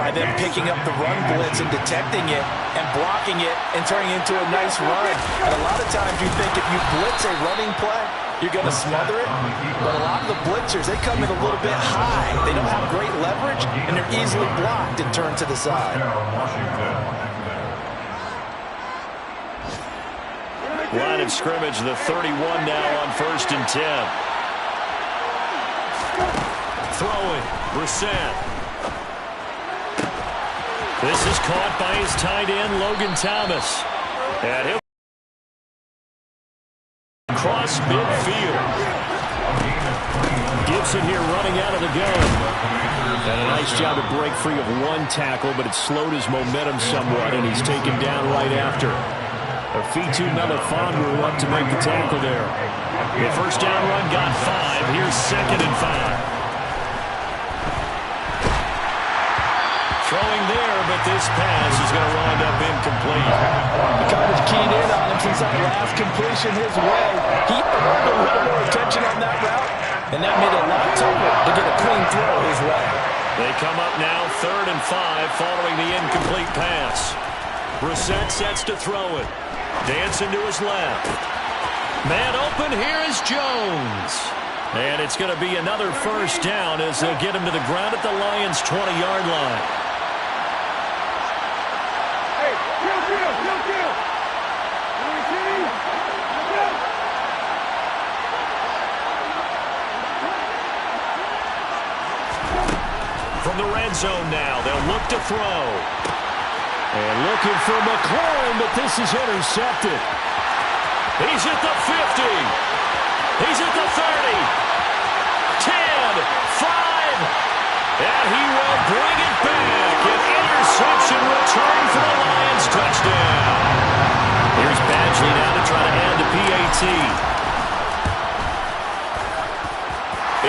by them picking up the run blitz and detecting it and blocking it and turning it into a nice run. And a lot of times you think if you blitz a running play, you're going to smother it. But a lot of the blitzers, they come in a little bit high. They don't have great leverage, and they're easily blocked and turned to the side. Line of scrimmage, the 31 now on 1st and 10. Throwing, Brissett. This is caught by his tight end, Logan Thomas. And he'll cross midfield. Gibson here running out of the gun. And a nice job to break free of one tackle, but it slowed his momentum somewhat, and he's taken down right after. Afitu Melifonwu up to make the tackle there. The first down run got 5. Here's 2nd and 5. Throwing there, but this pass is going to wind up incomplete. The coverage keyed in on him since that last completion his way. He earned a little more attention on that route, and that made it a lot tougher to get a clean throw his way. They come up now 3rd and 5 following the incomplete pass. Brissett sets to throw it. Dancing to his left. Man open, here is Jones. And it's going to be another first down as they'll get him to the ground at the Lions' 20-yard line. Hey, kill. From the red zone now, they'll look to throw. And looking for McLaurin, but this is intercepted. He's at the 50. He's at the 30. 10, 5. And he will bring it back. An interception return for the Lions. Touchdown. Here's Badgley now to try to add the PAT.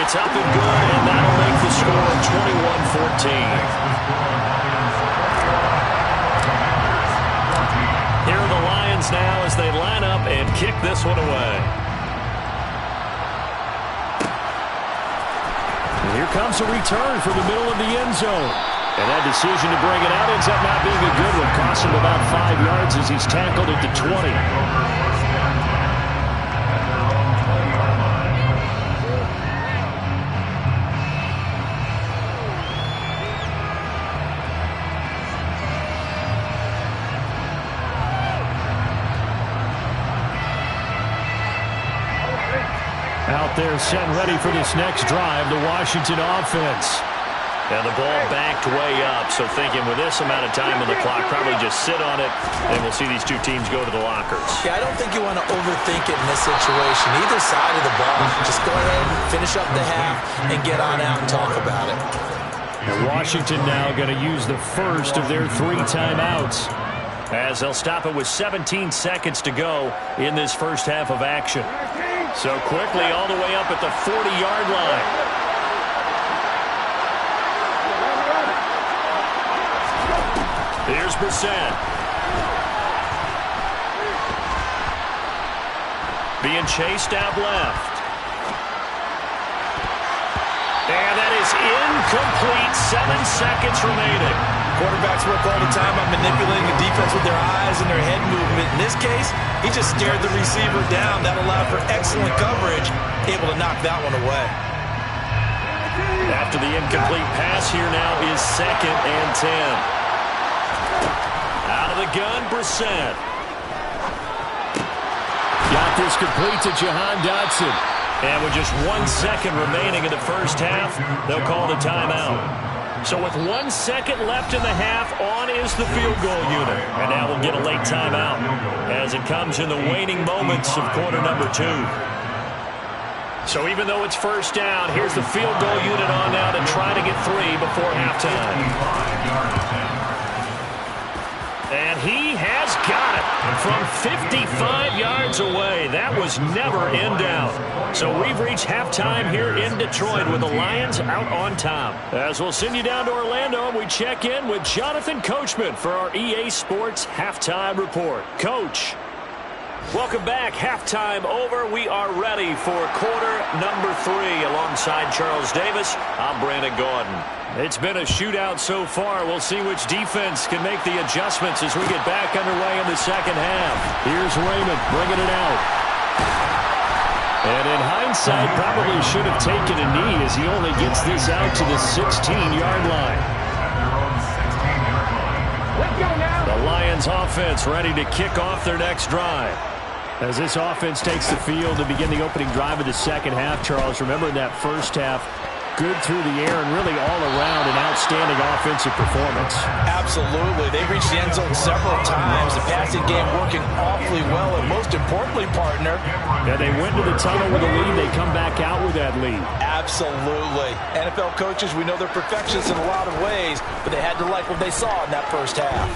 It's up and good, and that'll make the score 21-14. Here are the Lions now as they line up and kick this one away. And here comes a return from the middle of the end zone. And that decision to bring it out ends up not being a good one. Cost him about 5 yards as he's tackled at the 20. Out there set ready for this next drive, the Washington offense. And the ball backed way up, so thinking with this amount of time on the clock, probably just sit on it, and we'll see these two teams go to the lockers. Yeah, I don't think you want to overthink it in this situation. Either side of the ball, just go ahead, finish up the half, and get on out and talk about it. And Washington now going to use the first of their 3 timeouts, as they'll stop it with 17 seconds to go in this first half of action. So quickly all the way up at the 40-yard line. Here's Brissett. Being chased out left. And that is incomplete. 7 seconds remaining. Quarterbacks work all the time on manipulating the defense with their eyes and their head movement. In this case, he just stared the receiver down. That allowed for excellent coverage, able to knock that one away. After the incomplete pass, here now is 2nd and 10. Out of the gun, Brissett. Got this complete to Jahan Dotson. And with just 1 second remaining in the first half, they'll call the timeout. So with 1 second left in the half, on is the field goal unit. And now we'll get a late timeout as it comes in the waning moments of quarter number 2. So even though it's first down, here's the field goal unit on now to try to get 3 before halftime. And he has got it from 55 yards away. That was never in doubt. So we've reached halftime here in Detroit with the Lions out on top. As we'll send you down to Orlando, we check in with Jonathan Coachman for our EA Sports Halftime Report. Coach. Welcome back. Halftime over. We are ready for quarter number 3. Alongside Charles Davis, I'm Brandon Gaudin. It's been a shootout so far. We'll see which defense can make the adjustments as we get back underway in the second half. Here's Raymond bringing it out. And in hindsight, probably should have taken a knee as he only gets this out to the 16-yard line. The Lions offense ready to kick off their next drive. As this offense takes the field to begin the opening drive of the second half, Charles, remember in that first half, good through the air and really all around an outstanding offensive performance. Absolutely. They reached the end zone several times. The passing game working awfully well, and most importantly, partner. Yeah, they went to the tunnel with a lead. They come back out with that lead. Absolutely. NFL coaches, we know they're perfectionists in a lot of ways, but they had to like what they saw in that first half.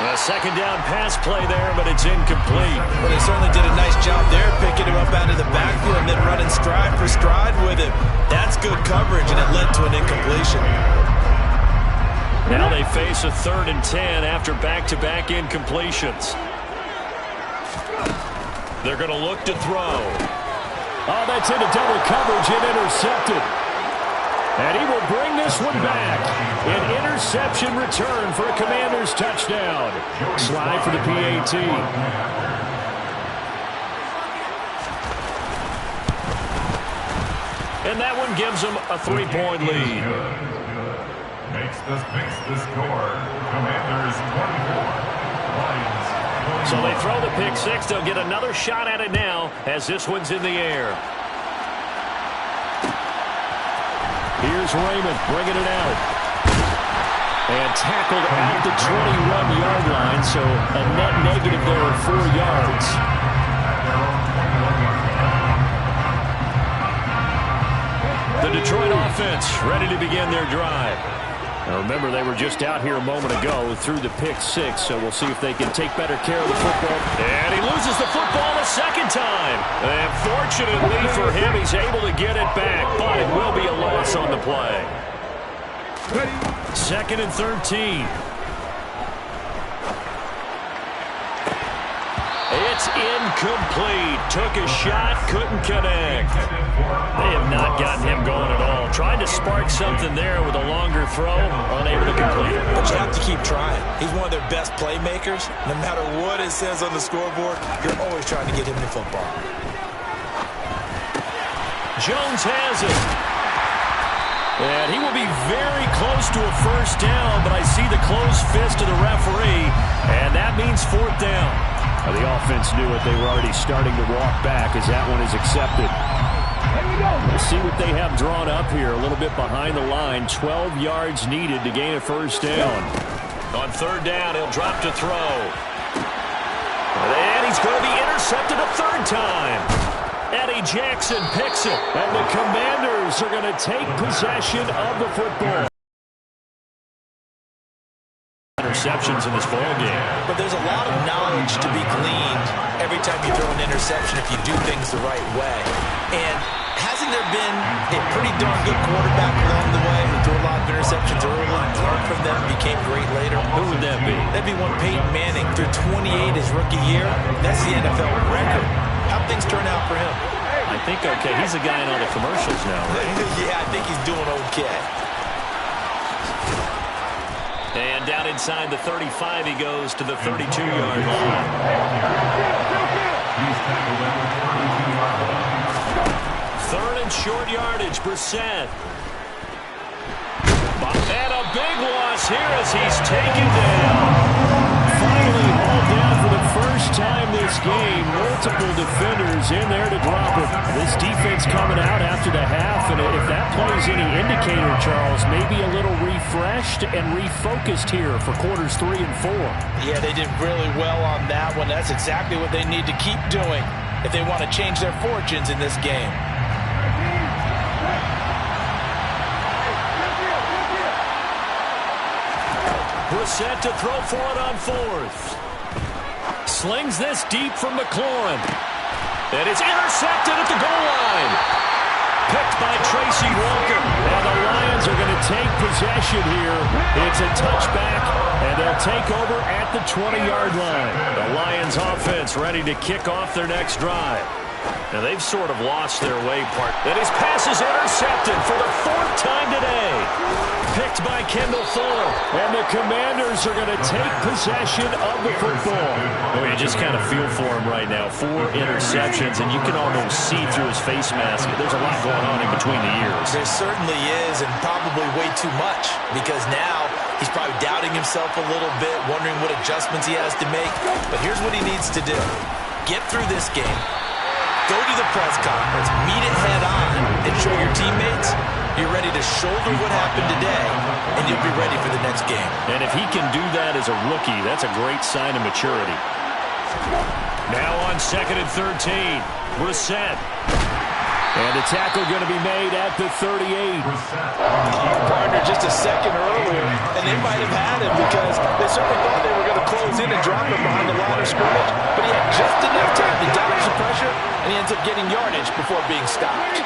A second down pass play there, but it's incomplete. Well, they certainly did a nice job there, picking him up out of the backfield and then running stride for stride with him. That's good coverage, and it led to an incompletion. Now they face a 3rd and 10 after back-to-back incompletions. They're going to look to throw. Oh, that's into double coverage and intercepted. And he will bring this one back. An interception return for a Commanders touchdown. Slide for the PAT. And that one gives them a 3-point lead. Makes the score. Commanders 24. Lions 21. So they throw the pick six. They'll get another shot at it now as this one's in the air. Here's Raymond bringing it out. And tackled at the 21-yard line, so a net negative there of 4 yards. The Detroit offense ready to begin their drive. Now remember, they were just out here a moment ago through the pick six, so we'll see if they can take better care of the football. And he loses the football a second time. And fortunately for him, he's able to get it back, but it will be a loss on the play. 2nd and 13. It's incomplete. Took a shot, couldn't connect. They have not gotten him going at all. Tried to spark something there with a longer throw, unable to complete it. But you have to keep trying. He's one of their best playmakers. No matter what it says on the scoreboard, you're always trying to get him the football. Jones has it. And he will be very close to a first down, but I see the closed fist of the referee, and that means 4th down. Now, the offense knew it. They were already starting to walk back as that one is accepted. Let's see what they have drawn up here. A little bit behind the line. 12 yards needed to gain a first down. On 3rd down, he'll drop to throw. And he's going to be intercepted a 3rd time. Eddie Jackson picks it. And the Commanders are going to take possession of the football. Interceptions in this ball game. But there's a lot of knowledge to be gleaned every time you throw an interception if you do things the right way. And hasn't there been a pretty darn good quarterback along the way who threw a lot of interceptions early, learned from them, became great later? Who would that be? That'd be one Peyton Manning. Threw 28 his rookie year. That's the NFL record. How'd things turn out for him? I think okay. He's a guy in all the commercials now, right? Yeah, I think he's doing okay. And down inside the 35, he goes to the 32-yard line. 3rd and short yardage, Brissett. And a big loss here as he's taken down. Finally hauled down for the first time this game. Multiple defenders in there to drop it. This defense coming out after the half, and if that plays any indicator, Charles, maybe a little refreshed and refocused here for quarters 3 and 4. Yeah, they did really well on that one. That's exactly what they need to keep doing if they want to change their fortunes in this game. Brissett to throw for it on 4th. Slings this deep from McLaurin. And it's intercepted at the goal line. picked by Tracy Walker. And the Lions are going to take possession here. It's a touchback, and they'll take over at the 20-yard line. The Lions offense ready to kick off their next drive. Now, they've sort of lost their way part. And his pass is intercepted for the 4th time today. Picked by Kendall Fuller. And the Commanders are going to take possession of the football. Oh, you just kind of feel for him right now. 4 interceptions, and you can almost see through his face mask. There's a lot going on in between the ears. There certainly is, and probably way too much, because now he's probably doubting himself a little bit, wondering what adjustments he has to make. But here's what he needs to do. Get through this game. Go to the press conference, meet it head on, and show your teammates you're ready to shoulder what happened today, and you'll be ready for the next game. And if he can do that as a rookie, that's a great sign of maturity. Now on 2nd and 13, Brissett. And the tackle going to be made at the 38. Partner just a second earlier, and they might have had him because they certainly thought they were going to close in and drop him behind the line of scrimmage, but he had just enough time to dodge the pressure, and he ends up getting yardage before being stopped.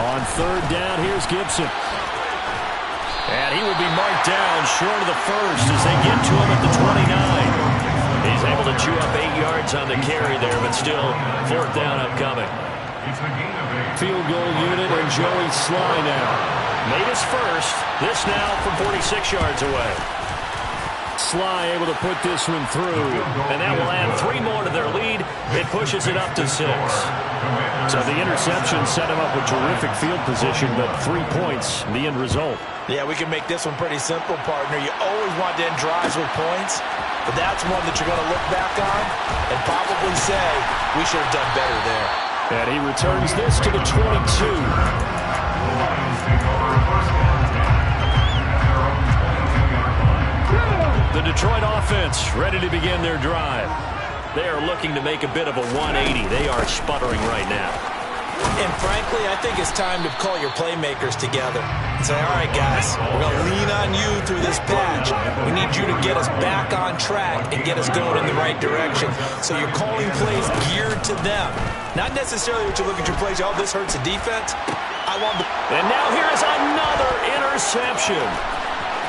On 3rd down, here's Gibson. And he will be marked down short of the first as they get to him at the 29. He's able to chew up 8 yards on the carry there, but still 4th down upcoming. Field goal unit and Joey Sly now. Made his first. This now from 46 yards away. Sly able to put this one through. And that will add 3 more to their lead. It pushes it up to 6. So the interception set him up with terrific field position, but 3 points, the end result. Yeah, we can make this one pretty simple, partner. You always want to end drives with points, but that's one that you're going to look back on and probably say, we should have done better there. And he returns this to the 22. The Detroit offense ready to begin their drive. They are looking to make a bit of a 180. They are sputtering right now. And frankly, I think it's time to call your playmakers together and say, all right, guys, we're going to lean on you through this patch. We need you to get us back on track and get us going in the right direction. So you're calling plays geared to them. Not necessarily what you look at your plays, oh, this hurts the defense. And now here is another interception.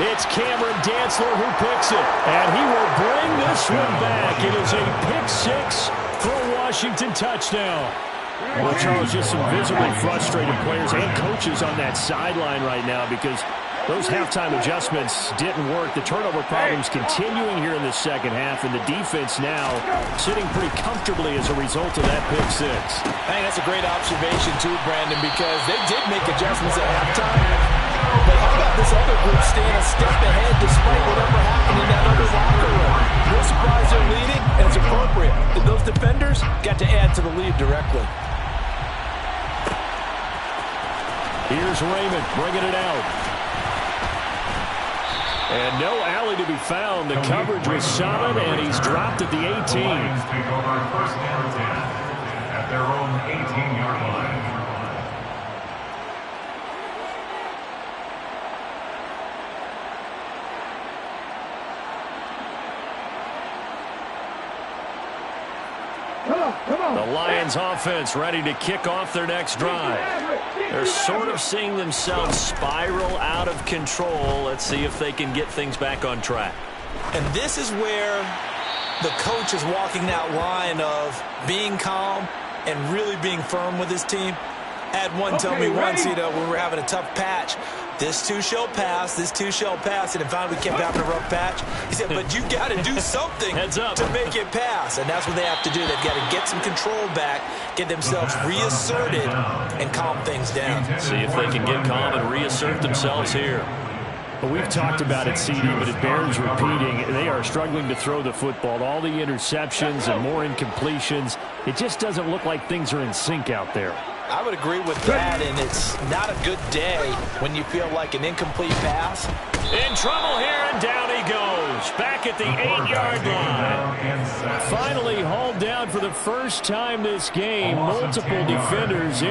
It's Cameron Dantzler who picks it. And he will bring this one back. It is a pick-6 for a Washington touchdown. Well, Charles, just some visibly frustrated players and coaches on that sideline right now because those halftime adjustments didn't work. The turnover problems continuing here in the second half, and the defense now sitting pretty comfortably as a result of that pick-6. I think that's a great observation, too, Brandon, because they did make adjustments at halftime. But how about this other group staying a step ahead despite whatever happened in that other locker room? No surprise they're leading, and it's appropriate that those defenders got to add to the lead directly. Here's Raymond bringing it out. And no alley to be found. The coverage was solid, and he's dropped at the 18. The Lions take over 1st and 10 at their own 18-yard line. The Lions offense ready to kick off their next drive. They're sort of seeing themselves spiral out of control. Let's see if they can get things back on track. And this is where the coach is walking that line of being calm and really being firm with his team. I had one tell me once, when we were having a tough patch, this too shall pass, this too shall pass, and finally we kept having a rough patch. He said, but you got to do something to make it pass, and that's what they have to do. They've got to get some control back, get themselves reasserted, and calm things down. See if they can get calm and reassert themselves here. Well, we've talked about it, CD, but it bears repeating. They are struggling to throw the football. All the interceptions and more incompletions. It just doesn't look like things are in sync out there. I would agree with that, and it's not a good day when you feel like an incomplete pass. In trouble here, and down he goes. Back at the 8-yard line. Finally hauled down for the first time this game. Multiple defenders.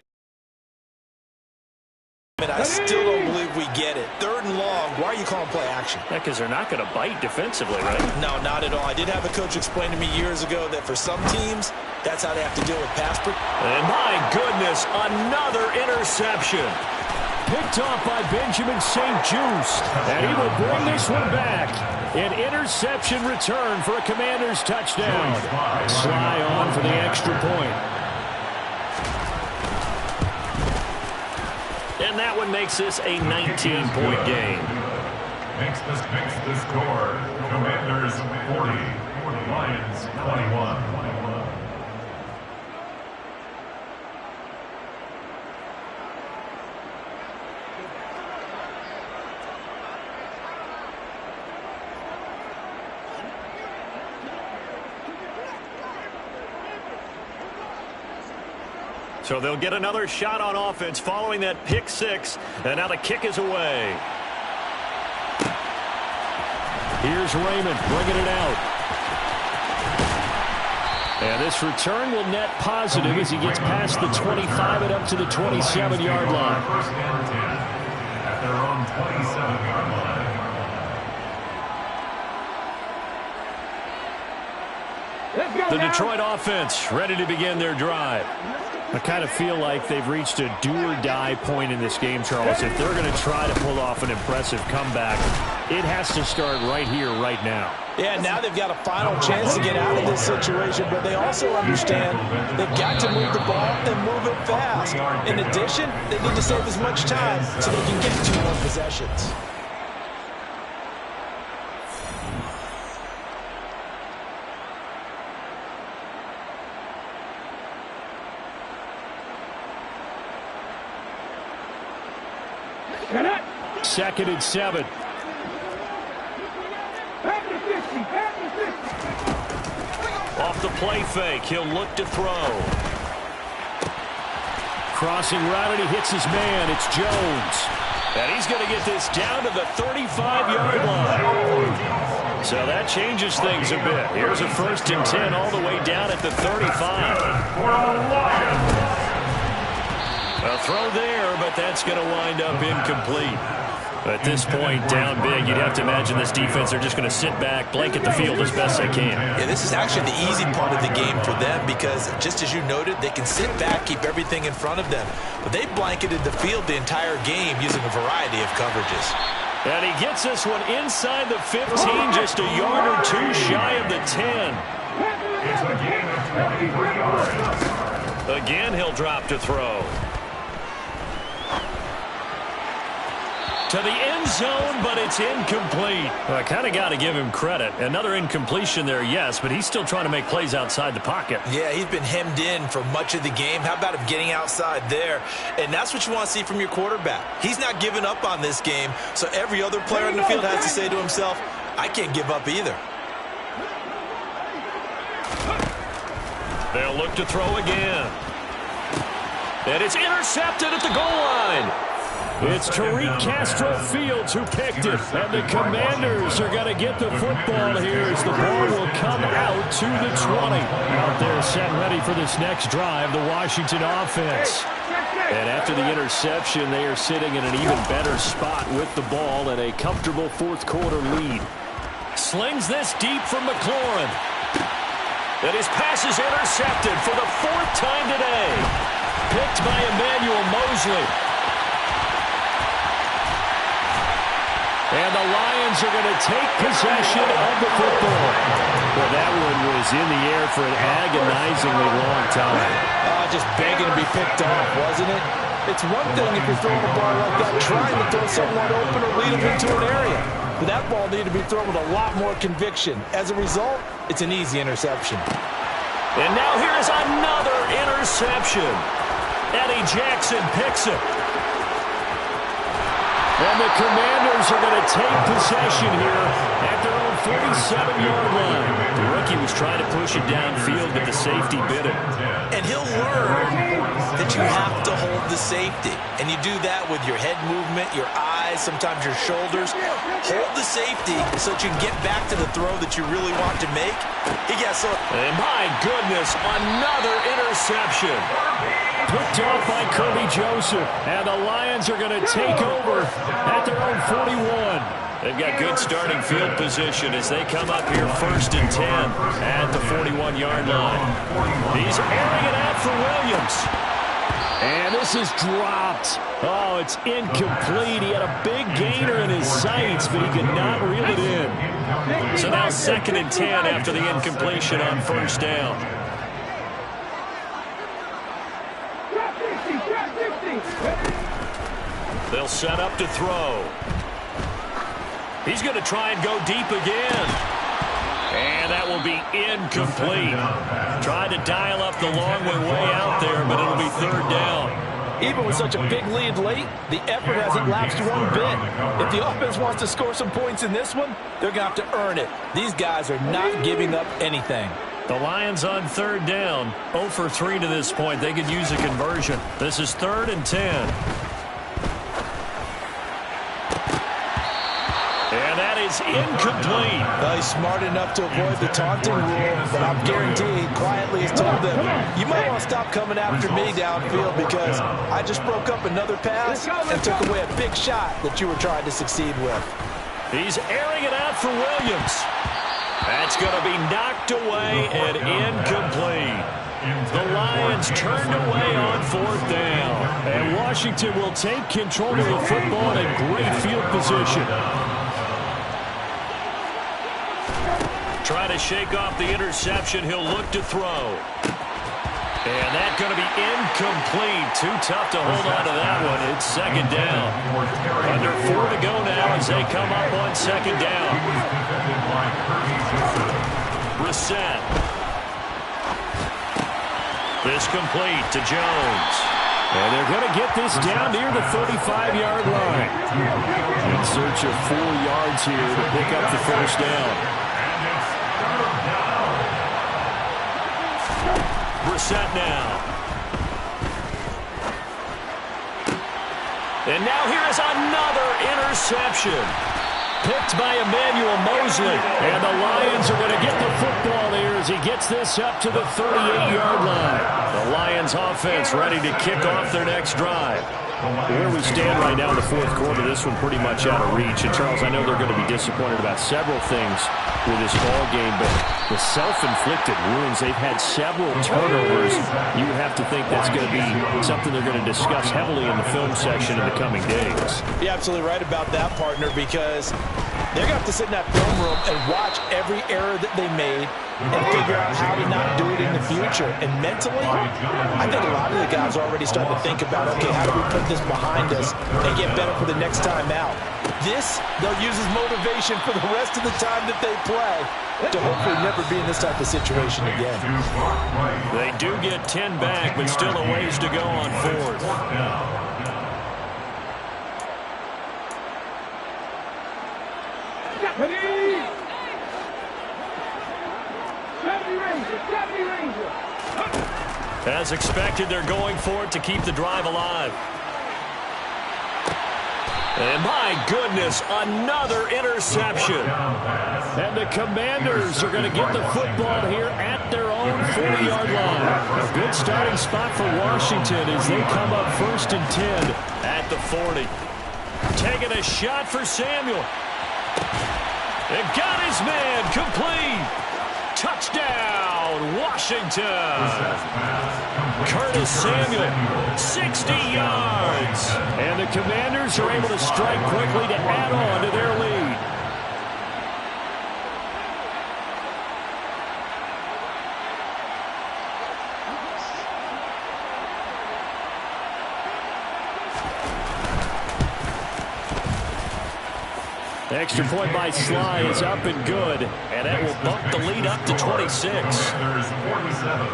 And I still don't believe we get it. 3rd and long. Why are you calling play action? Yeah, because they're not going to bite defensively, right? No, not at all. I did have a coach explain to me years ago that for some teams, that's how they have to deal with pass protection. And my goodness, another interception. Picked off by Benjamin St-Juste. And he will bring this one back. An interception return for a Commanders touchdown. Sly on for the extra point. And that one makes this a 19-point game. Makes the score. Commanders 40, Lions 21. So they'll get another shot on offense following that pick 6. And now the kick is away. Here's Raymond bringing it out. And this return will net positive as he gets past the 25 and up to the 27-yard line. First and 10 at their own 27-yard line. Let's go The now. Detroit offense ready to begin their drive. I kind of feel like they've reached a do-or-die point in this game, Charles. If they're going to try to pull off an impressive comeback, it has to start right here, right now. Yeah, now they've got a final chance to get out of this situation, but they also understand they've got to move the ball and move it fast. In addition, they need to save as much time so they can get 2 more possessions. Second and 7. Off the play fake, he'll look to throw. Crossing route, and he hits his man. It's Jones. And he's going to get this down to the 35-yard line. So that changes things a bit. Here's a 1st and 10 all the way down at the 35. A throw there, but that's going to wind up incomplete. At this point, down big, you'd have to imagine this defense, they're just going to sit back, blanket the field as best they can. Yeah, this is actually the easy part of the game for them because, just as you noted, they can sit back, keep everything in front of them. But they blanketed the field the entire game using a variety of coverages. And he gets this one inside the 15, just a yard or 2 shy of the 10. It's a gain of 23 yards. Again, he'll drop to throw. To the end zone, but it's incomplete. Well, I kind of got to give him credit. Another incompletion there, yes, but he's still trying to make plays outside the pocket. Yeah, he's been hemmed in for much of the game. How about him getting outside there? And that's what you want to see from your quarterback. He's not giving up on this game, so every other player in the field has to say to himself, I can't give up either. They'll look to throw again. And it's intercepted at the goal line. It's Tariq Castro Fields who picked it. And the Commanders are going to get the football here as the ball will come out to the 20. Out there set ready for this next drive, the Washington offense. And after the interception, they are sitting in an even better spot with the ball and a comfortable 4th quarter lead. Slings this deep from McLaurin. And his pass is intercepted for the 4th time today. Picked by Emmanuel Mosley. And the Lions are going to take possession of the football. Well, that one was in the air for an agonizingly long time. Just begging to be picked off, wasn't it? It's one thing if you're throwing a ball like that, trying to throw someone open or lead them into an area. But that ball needed to be thrown with a lot more conviction. As a result, it's an easy interception. And now here's another interception. Eddie Jackson picks it. And the Commanders are going to take possession here at their own 47-yard line. The rookie was trying to push it downfield, but the safety bit it. And he'll learn that you have to hold the safety. And you do that with your head movement, your eyes, sometimes your shoulders. Hold the safety so that you can get back to the throw that you really want to make. And my goodness, another interception. picked off by Kirby Joseph. And the Lions are going to take over at their own 41. They've got good starting field position as they come up here 1st and 10 at the 41-yard line. He's airing it out for Williams. And this is dropped. Oh, it's incomplete. He had a big gainer in his sights, but he could not reel it in. So now 2nd and 10 after the incompletion on 1st down. They'll set up to throw. He's going to try and go deep again. And that will be incomplete. Tried to dial up the long way out there, but it'll be 3rd down. Even with such a big lead late, the effort hasn't lapsed one bit. If the offense wants to score some points in this one, they're going to have to earn it. These guys are not giving up anything. The Lions on 3rd down. 0 for 3 to this point. They could use a conversion. This is 3rd and 10. And that is incomplete. Well, he's smart enough to avoid the taunting rule, but I'm guaranteed quietly has told them, you might want to stop coming after me downfield because I just broke up another pass and took away a big shot that you were trying to succeed with. He's airing it out for Williams. That's going to be knocked away and incomplete. The Lions turned away on 4th down. And Washington will take control of the football in great field position. Try to shake off the interception. He'll look to throw. And that's going to be incomplete. Too tough to hold on to that one. It's 2nd down. Under 4 to go now as they come up on 2nd down. Brissett. This complete to Jones. And they're going to get this down near the 35-yard line. In search of 4 yards here to pick up the 1st down. Brissett now. And now here is another interception. Picked by Emmanuel Mosley. And the Lions are going to get the football there as he gets this up to the 38-yard line. The Lions offense ready to kick off their next drive. Where we stand right now in the 4th quarter, this one pretty much out of reach. And, Charles, I know they're going to be disappointed about several things with this ball game, but the self-inflicted wounds, they've had several turnovers. You have to think that's going to be something they're going to discuss heavily in the film section in the coming days. You're absolutely right about that, partner, because they're going to have to sit in that film room and watch every error that they made and figure out how to not do it in the future. And mentally, I think a lot of the guys are already starting to think about, okay, how do we put this behind us and get better for the next time out? This, they'll use as motivation for the rest of the time that they play to hopefully never be in this type of situation again. They do get 10 back, but still a ways to go on 4th. As expected, they're going for it to keep the drive alive. And my goodness, another interception. And the Commanders are going to get the football here at their own 40-yard line. A good starting spot for Washington as they come up 1st and 10 at the 40. Taking a shot for Samuel. And got his man complete. Touchdown, Washington. Curtis Samuel, 60 yards. And the Commanders are able to strike quickly to add on to their lead. Extra point by Sly is up and good, and that will bump the lead up to 26. There's 47,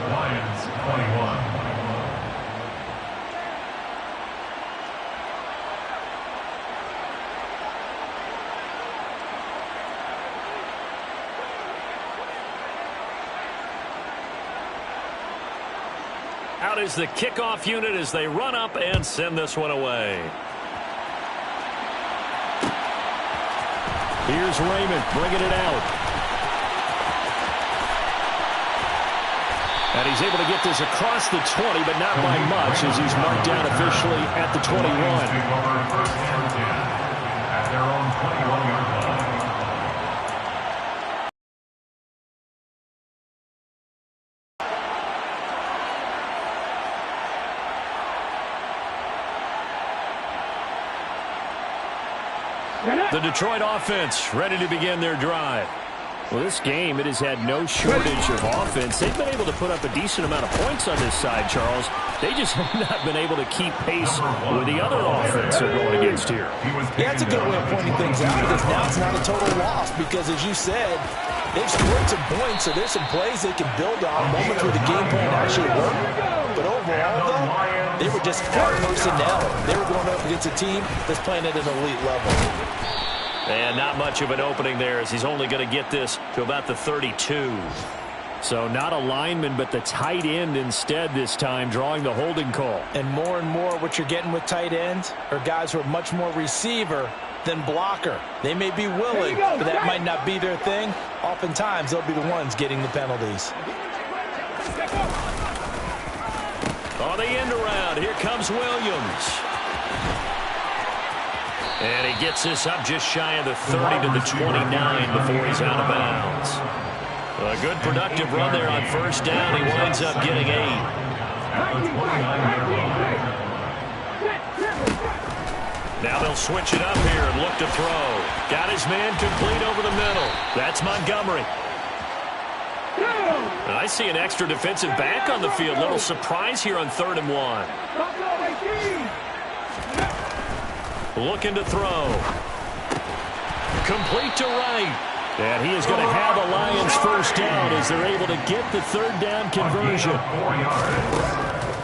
Lions 21. Out is the kickoff unit as they run up and send this one away. Here's Raymond bringing it out. And he's able to get this across the 20, but not by much, as he's marked down officially at the 21. First and 10 at their own 21-yard line. The Detroit offense ready to begin their drive. Well, this game, it has had no shortage of offense. They've been able to put up a decent amount of points on this side, Charles. They just have not been able to keep pace with the other offense they're going against here. Yeah, that's a good way of pointing things out, because now it's not a total loss, because as you said, they've scored some points, so there's some plays they can build on moments where the game plan actually worked. But overall, though, they were just out personnel. They were going up against a team that's playing at an elite level. And not much of an opening there, as he's only going to get this to about the 32. So not a lineman, but the tight end instead this time, drawing the holding call. And more what you're getting with tight ends are guys who are much more receiver than blocker. They may be willing, but that might not be their thing. Oftentimes, they'll be the ones getting the penalties. On the end around, here comes Williams. And he gets this up just shy of the 30 to the 29 before he's out of bounds. A good productive run there on first down. He winds up getting 8. Now they'll switch it up here and look to throw. Got his man complete over the middle. That's Montgomery. And I see an extra defensive back on the field. Little surprise here on 3rd and 1. Looking to throw. Complete to right. And he is going to have a Lions first down as they're able to get the 3rd down conversion.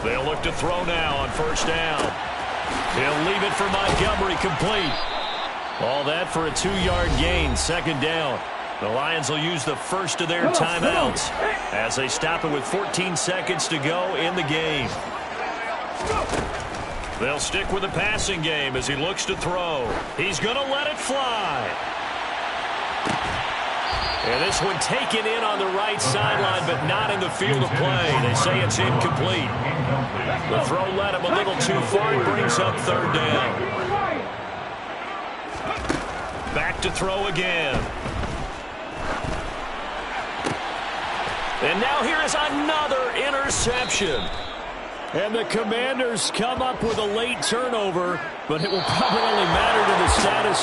They'll look to throw now on first down. He'll leave it for Montgomery, complete. All that for a 2-yard gain, 2nd down. The Lions will use the first of their timeouts as they stop it with 14 seconds to go in the game. They'll stick with the passing game as he looks to throw. He's going to let it fly. And this one taken in on the right sideline, but not in the field of play. They say it's incomplete. The throw led him a little too far. It brings up 3rd down. Back to throw again. And now here is another interception. And the Commanders come up with a late turnover, but it will probably only matter to the status